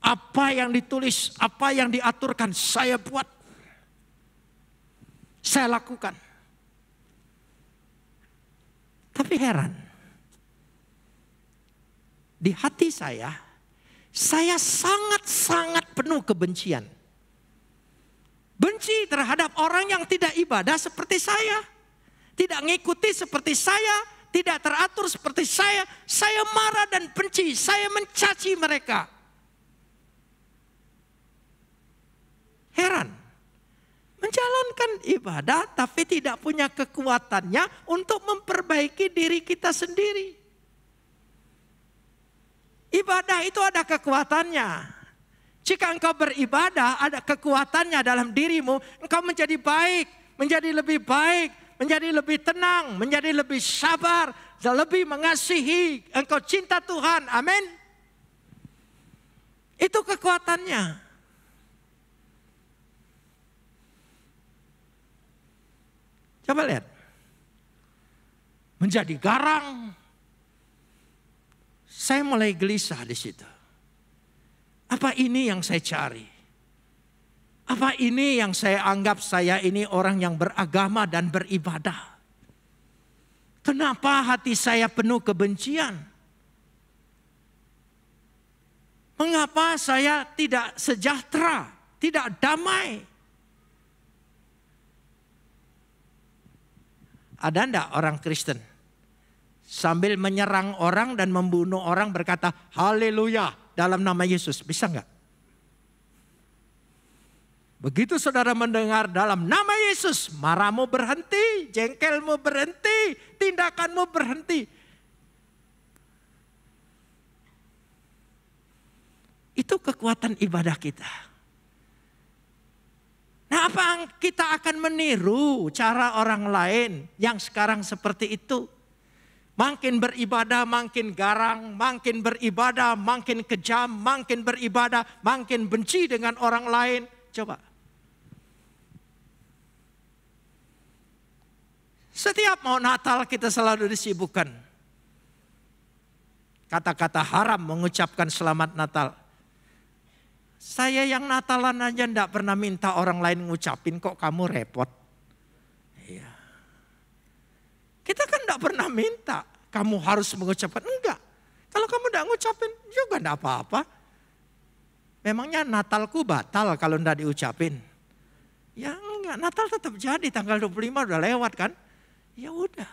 Apa yang ditulis, apa yang diaturkan, saya buat. Saya lakukan. Tapi heran. Di hati saya sangat-sangat penuh kebencian. Benci terhadap orang yang tidak ibadah seperti saya. Tidak mengikuti seperti saya. Tidak teratur seperti saya. Saya marah dan benci. Saya mencaci mereka. Heran. Menjalankan ibadah tapi tidak punya kekuatannya untuk memperbaiki diri kita sendiri. Ibadah itu ada kekuatannya. Jika engkau beribadah, ada kekuatannya dalam dirimu, engkau menjadi baik, menjadi lebih baik, menjadi lebih tenang, menjadi lebih sabar, dan lebih mengasihi. Engkau cinta Tuhan, amin. Itu kekuatannya. Coba lihat. Menjadi garang. Saya mulai gelisah di situ. Apa ini yang saya cari? Apa ini yang saya anggap saya ini orang yang beragama dan beribadah? Kenapa hati saya penuh kebencian? Mengapa saya tidak sejahtera, tidak damai? Ada enggak orang Kristen sambil menyerang orang dan membunuh orang berkata haleluya dalam nama Yesus? Bisa enggak? Begitu saudara mendengar dalam nama Yesus, marahmu berhenti, jengkelmu berhenti, tindakanmu berhenti. Itu kekuatan ibadah kita. Nah, apa kita akan meniru cara orang lain yang sekarang seperti itu? Makin beribadah makin garang, makin beribadah makin kejam, makin beribadah makin benci dengan orang lain. Coba. Setiap mau Natal kita selalu disibukkan. Kata-kata haram mengucapkan selamat Natal. Saya yang Natalan aja enggak pernah minta orang lain ngucapin, kok kamu repot. Iya. Kita kan enggak pernah minta kamu harus mengucapkan, enggak. Kalau kamu enggak ngucapin juga enggak apa-apa. Memangnya Natalku batal kalau enggak diucapin? Ya enggak, Natal tetap jadi, tanggal 25 udah lewat kan. Ya udah.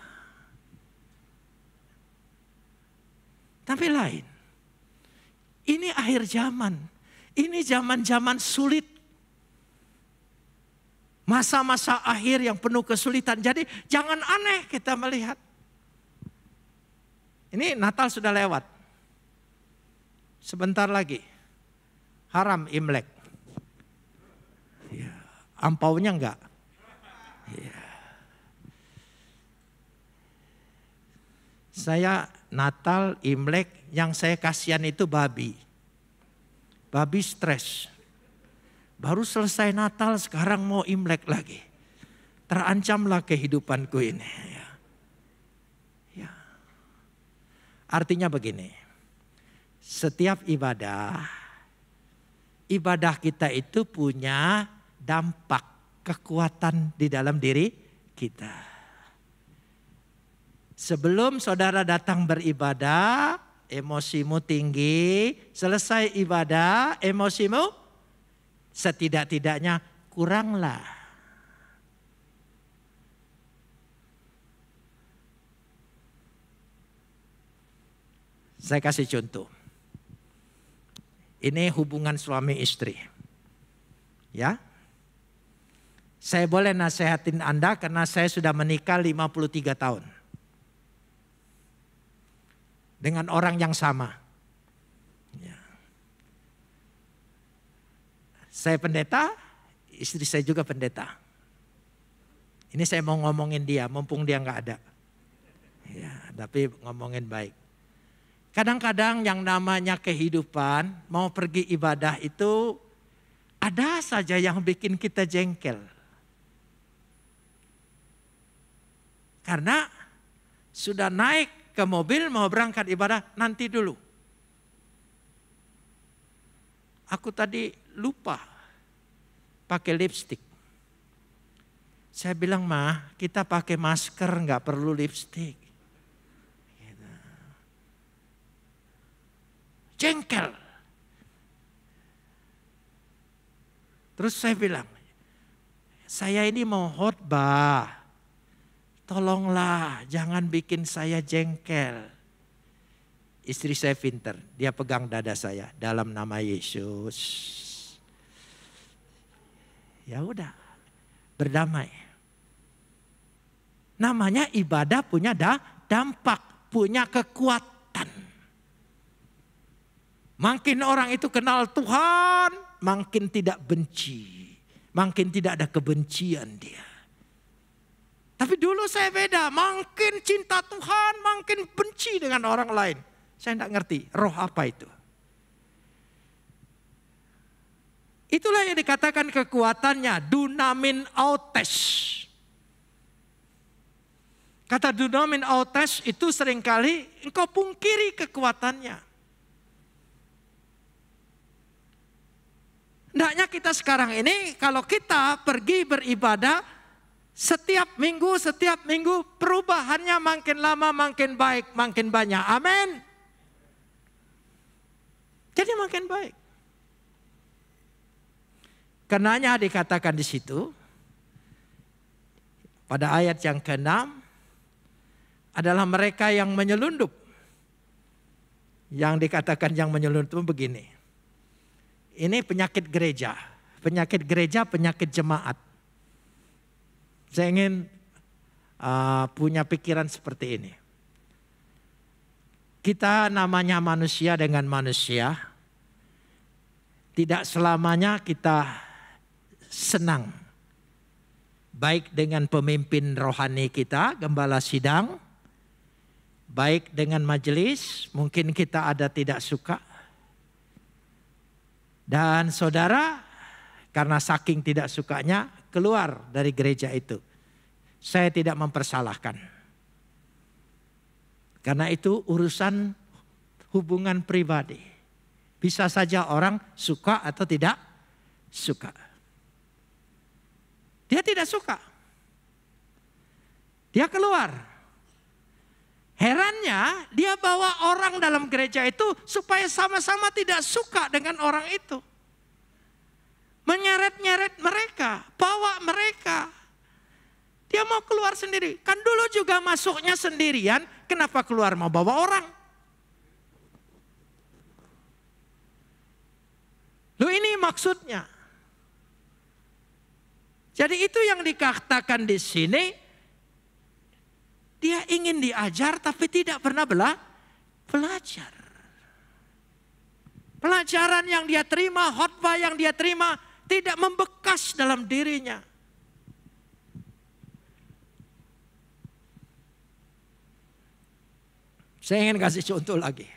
Tapi lain. Ini akhir zaman. Ini zaman-zaman sulit. Masa-masa akhir yang penuh kesulitan. Jadi jangan aneh kita melihat. Ini Natal sudah lewat. Sebentar lagi. Haram Imlek. Ya, ampaunya enggak. Ya. Saya Natal, Imlek, yang saya kasihan itu babi. Babi stres. Baru selesai Natal sekarang mau Imlek lagi. Terancamlah kehidupanku ini. Ya. Artinya begini. Setiap ibadah kita itu punya dampak kekuatan di dalam diri kita. Sebelum saudara datang beribadah, emosimu tinggi, selesai ibadah, emosimu setidak-tidaknya kuranglah. Saya kasih contoh. Ini hubungan suami istri. Ya. Saya boleh nasihatin Anda karena saya sudah menikah 53 tahun. Dengan orang yang sama. Ya. Saya pendeta, istri saya juga pendeta. Ini saya mau ngomongin dia, mumpung dia nggak ada. Ya, tapi ngomongin baik. Kadang-kadang yang namanya kehidupan, mau pergi ibadah itu ada saja yang bikin kita jengkel. Karena sudah naik ke mobil mau berangkat ibadah, nanti dulu. Aku tadi lupa pakai lipstik. Saya bilang, "Ma, kita pakai masker nggak perlu lipstik." Gitu. Jengkel. Terus saya bilang, "Saya ini mau khotbah. Tolonglah, jangan bikin saya jengkel." Istri saya pinter, dia pegang dada saya dalam nama Yesus. Ya udah, berdamai. Namanya ibadah punya dampak, punya kekuatan. Makin orang itu kenal Tuhan, makin tidak benci, makin tidak ada kebencian dia. Tapi dulu saya beda, makin cinta Tuhan, makin benci dengan orang lain. Saya tidak ngerti roh apa itu. Itulah yang dikatakan kekuatannya, dunamin autes. Kata dunamin autes itu seringkali engkau pungkiri kekuatannya. Hendaknya kita sekarang ini kalau kita pergi beribadah, setiap minggu perubahannya makin lama makin baik, makin banyak. Amin. Jadi makin baik. Karenanya dikatakan di situ pada ayat yang ke-6 adalah mereka yang menyelundup. Yang dikatakan yang menyelundup itu begini. Ini penyakit gereja, penyakit jemaat. Saya ingin punya pikiran seperti ini. Kita namanya manusia dengan manusia, tidak selamanya kita senang. Baik dengan pemimpin rohani kita, gembala sidang, baik dengan majelis, mungkin kita ada tidak suka. Dan saudara, karena saking tidak sukanya, keluar dari gereja itu. Saya tidak mempersalahkan. Karena itu urusan hubungan pribadi. Bisa saja orang suka atau tidak suka. Dia tidak suka. Dia keluar. Herannya dia bawa orang dalam gereja itu supaya sama-sama tidak suka dengan orang itu. Menyeret-nyeret mereka, bawa mereka. Dia mau keluar sendiri. Kan dulu juga masuknya sendirian, kenapa keluar mau bawa orang? Loh, ini maksudnya. Jadi itu yang dikatakan di sini, dia ingin diajar tapi tidak pernah belajar. Pelajaran yang dia terima, khotbah yang dia terima tidak membekas dalam dirinya. Saya ingin kasih contoh lagi.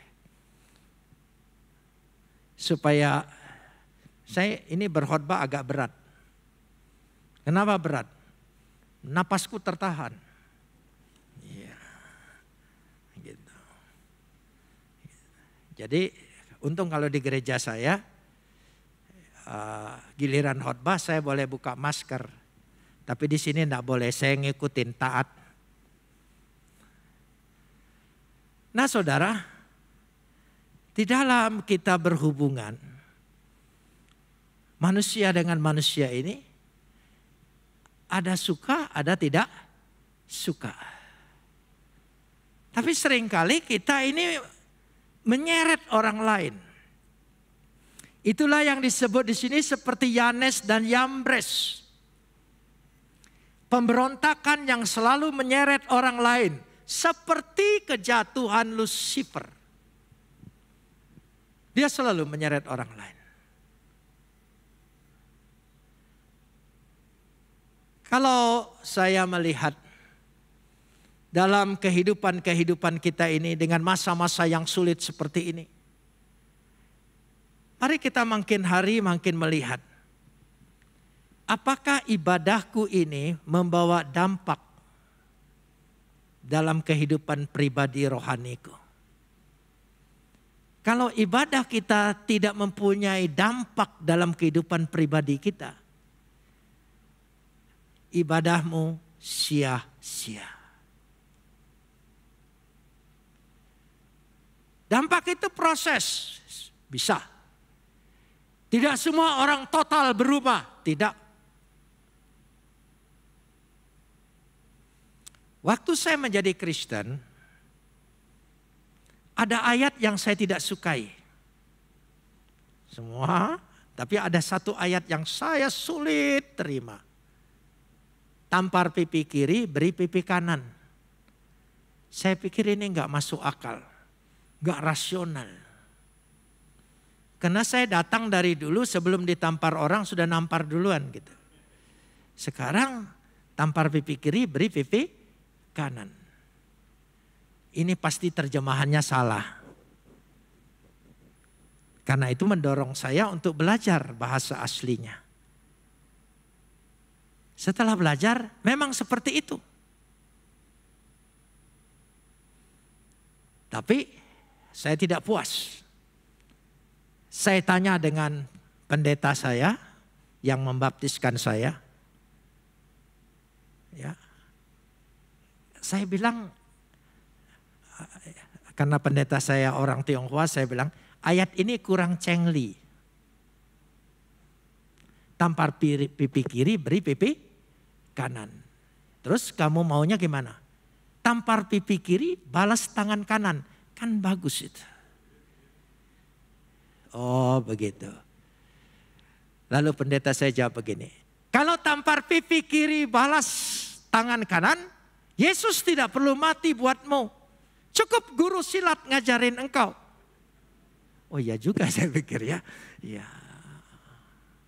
Supaya saya ini berkhotbah agak berat. Kenapa berat? Napasku tertahan. Iya. Gitu. Jadi untung kalau di gereja saya giliran khotbah saya boleh buka masker. Tapi di sini enggak boleh, saya ngikutin taat. Nah saudara, di dalam kita berhubungan manusia dengan manusia ini, ada suka, ada tidak suka. Tapi seringkali kita ini menyeret orang lain. Itulah yang disebut di sini seperti Yanes dan Yambres. Pemberontakan yang selalu menyeret orang lain. Seperti kejatuhan Lucifer. Dia selalu menyeret orang lain. Kalau saya melihat dalam kehidupan kita ini dengan masa-masa yang sulit seperti ini. Mari kita makin hari makin melihat. Apakah ibadahku ini membawa dampak dalam kehidupan pribadi rohaniku? Kalau ibadah kita tidak mempunyai dampak dalam kehidupan pribadi kita, ibadahmu sia-sia. Dampak itu proses, bisa. Tidak semua orang total berubah, tidak. Waktu saya menjadi Kristen, ada ayat yang saya tidak sukai. Semua, tapi ada satu ayat yang saya sulit terima. Tampar pipi kiri, beri pipi kanan. Saya pikir ini enggak masuk akal, enggak rasional. Karena saya datang dari dulu sebelum ditampar orang sudah nampar duluan gitu. Sekarang tampar pipi kiri, beri pipi kanan. Ini pasti terjemahannya salah. Karena itu mendorong saya untuk belajar bahasa aslinya. Setelah belajar memang seperti itu. Tapi saya tidak puas. Saya tanya dengan pendeta saya yang membaptiskan saya. Ya. Saya bilang, karena pendeta saya orang Tionghoa, saya bilang ayat ini kurang cengli. Tampar pipi kiri, beri pipi kanan. Terus kamu maunya gimana? Tampar pipi kiri, balas tangan kanan. Kan bagus itu. Oh begitu. Lalu pendeta saya jawab begini. Kalau tampar pipi kiri, balas tangan kanan, Yesus tidak perlu mati buatmu. Cukup guru silat ngajarin engkau. Oh iya juga saya pikir ya. Ya,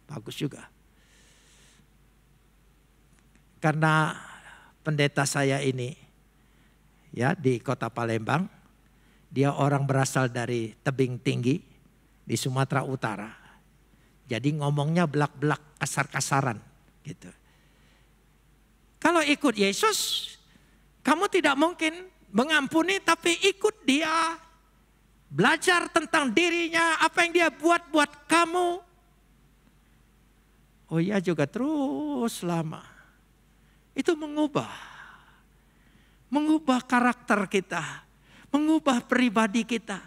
bagus juga. Karena pendeta saya ini ya di kota Palembang, dia orang berasal dari tebing tinggi di Sumatera Utara. Jadi ngomongnya belak-belak, kasar-kasaran gitu. Kalau ikut Yesus, kamu tidak mungkin mengampuni, tapi ikut dia. Belajar tentang dirinya, apa yang dia buat kamu. Oh iya juga terus lama. Itu mengubah karakter kita, mengubah pribadi kita,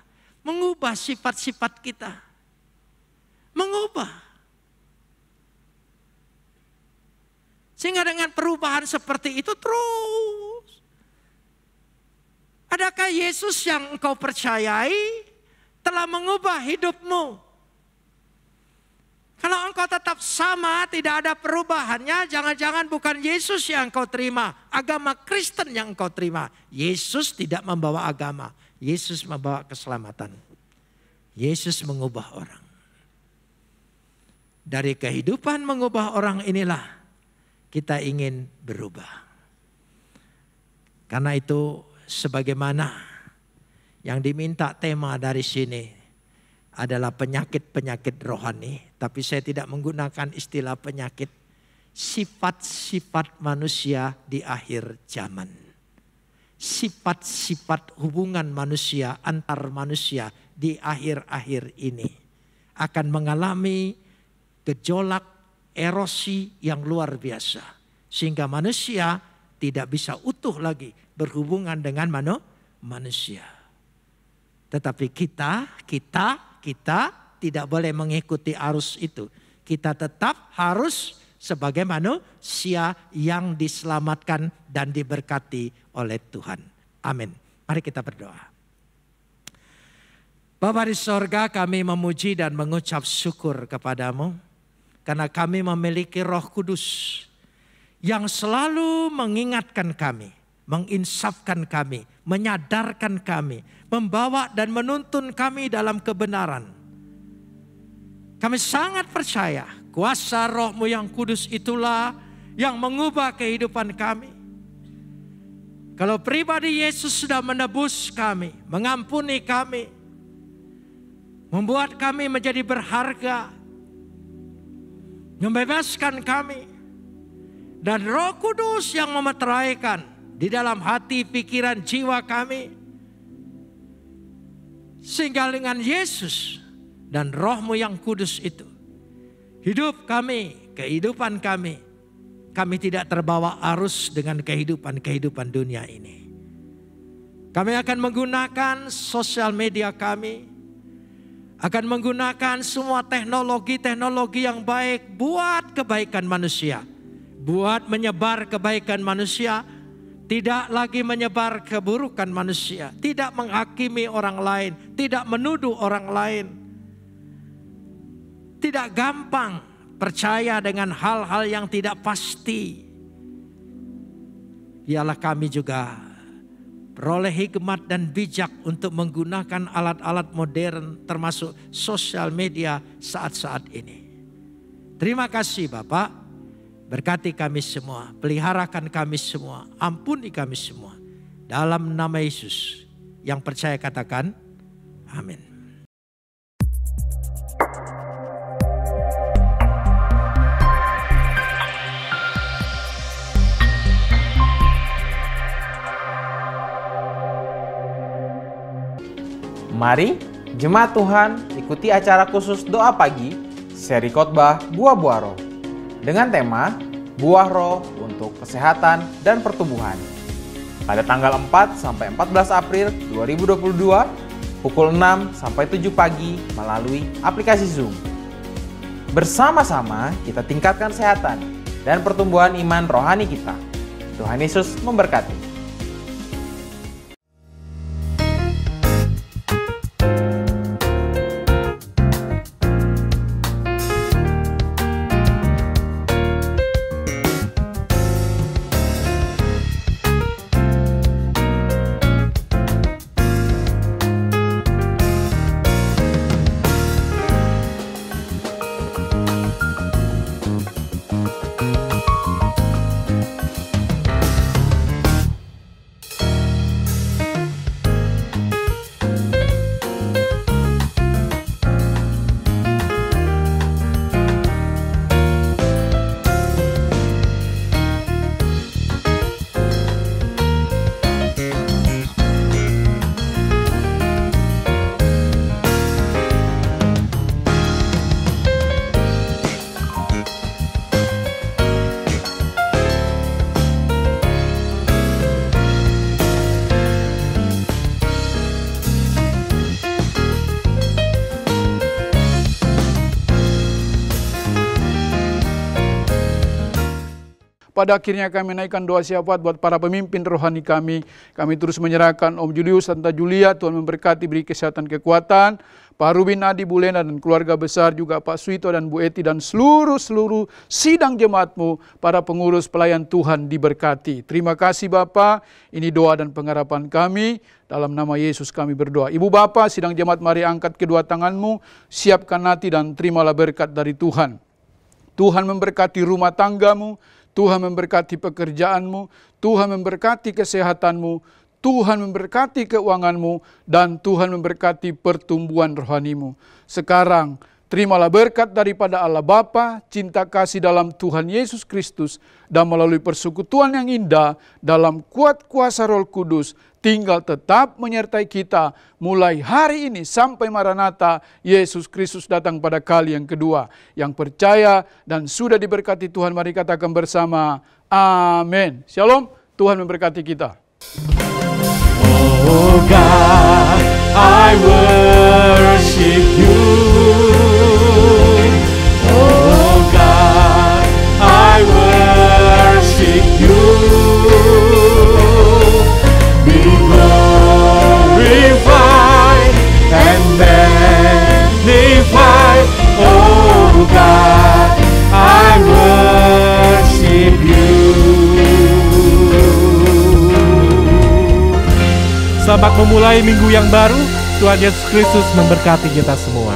mengubah sifat-sifat kita, mengubah. Sehingga dengan perubahan seperti itu terus. Adakah Yesus yang engkau percayai telah mengubah hidupmu? Kalau engkau tetap sama, tidak ada perubahannya, jangan-jangan bukan Yesus yang engkau terima. Agama Kristen yang engkau terima. Yesus tidak membawa agama. Yesus membawa keselamatan. Yesus mengubah orang. Dari kehidupan mengubah orang inilah kita ingin berubah. Karena itu sebagaimana yang diminta tema dari sini adalah penyakit-penyakit rohani. Tapi saya tidak menggunakan istilah penyakit. Sifat-sifat manusia di akhir zaman. Sifat-sifat hubungan manusia antar manusia di akhir-akhir ini. Akan mengalami gejolak erosi yang luar biasa. Sehingga manusia tidak bisa utuh lagi berhubungan dengan manusia. Tetapi kita tidak boleh mengikuti arus itu. Kita tetap harus sebagai manusia yang diselamatkan dan diberkati oleh Tuhan. Amin. Mari kita berdoa. Bapa di sorga, kami memuji dan mengucap syukur kepadamu. Karena kami memiliki Roh Kudus yang selalu mengingatkan kami, menginsafkan kami, menyadarkan kami, membawa dan menuntun kami dalam kebenaran. Kami sangat percaya kuasa Roh-Mu yang kudus itulah yang mengubah kehidupan kami. Kalau pribadi Yesus sudah menebus kami, mengampuni kami, membuat kami menjadi berharga, membebaskan kami, dan Roh Kudus yang memeteraikan di dalam hati, pikiran, jiwa kami. Sehingga dengan Yesus dan Roh-Mu yang kudus itu, hidup kami, kehidupan kami, kami tidak terbawa arus dengan kehidupan dunia ini. Kami akan menggunakan sosial media kami, akan menggunakan semua teknologi yang baik buat kebaikan manusia, buat menyebar kebaikan manusia, tidak lagi menyebar keburukan manusia, tidak menghakimi orang lain, tidak menuduh orang lain, tidak gampang percaya dengan hal-hal yang tidak pasti. Biarlah kami juga peroleh hikmat dan bijak untuk menggunakan alat-alat modern termasuk sosial media saat-saat ini. Terima kasih Bapak. Berkati kami semua, peliharakan kami semua, ampuni kami semua. Dalam nama Yesus yang percaya katakan, amin. Mari, jemaat Tuhan, ikuti acara khusus doa pagi, seri khotbah Buah-Buah Roh. Dengan tema, Buah Roh untuk Kesehatan dan Pertumbuhan. Pada tanggal 4 sampai 14 April 2022, pukul 6 sampai 7 pagi melalui aplikasi Zoom. Bersama-sama kita tingkatkan kesehatan dan pertumbuhan iman rohani kita. Tuhan Yesus memberkati. Pada akhirnya kami menaikkan doa syafaat buat para pemimpin rohani kami. Kami terus menyerahkan Om Julius, Tante Julia, Tuhan memberkati, beri kesehatan, kekuatan. Pak Rubin, Adi, Bu Lena, dan keluarga besar, juga Pak Suito dan Bu Eti, dan seluruh sidang jemaat-Mu, para pengurus pelayan Tuhan diberkati. Terima kasih Bapa, ini doa dan pengharapan kami, dalam nama Yesus kami berdoa. Ibu Bapa, sidang jemaat, mari angkat kedua tangan-Mu, siapkan hati dan terimalah berkat dari Tuhan. Tuhan memberkati rumah tanggamu, Tuhan memberkati pekerjaanmu, Tuhan memberkati kesehatanmu, Tuhan memberkati keuanganmu, dan Tuhan memberkati pertumbuhan rohanimu. Sekarang, terimalah berkat daripada Allah Bapa, cinta kasih dalam Tuhan Yesus Kristus, dan melalui persekutuan yang indah dalam kuat kuasa Roh Kudus, tinggal tetap menyertai kita mulai hari ini sampai Maranatha, Yesus Kristus datang pada kali yang kedua. Yang percaya dan sudah diberkati Tuhan, mari katakan bersama, amin. Shalom, Tuhan memberkati kita. Oh God, I worship you. Oh God, I worship you. Be glorified and magnified. Oh God, I worship you. Selamat memulai minggu yang baru. Tuhan Yesus Kristus memberkati kita semua.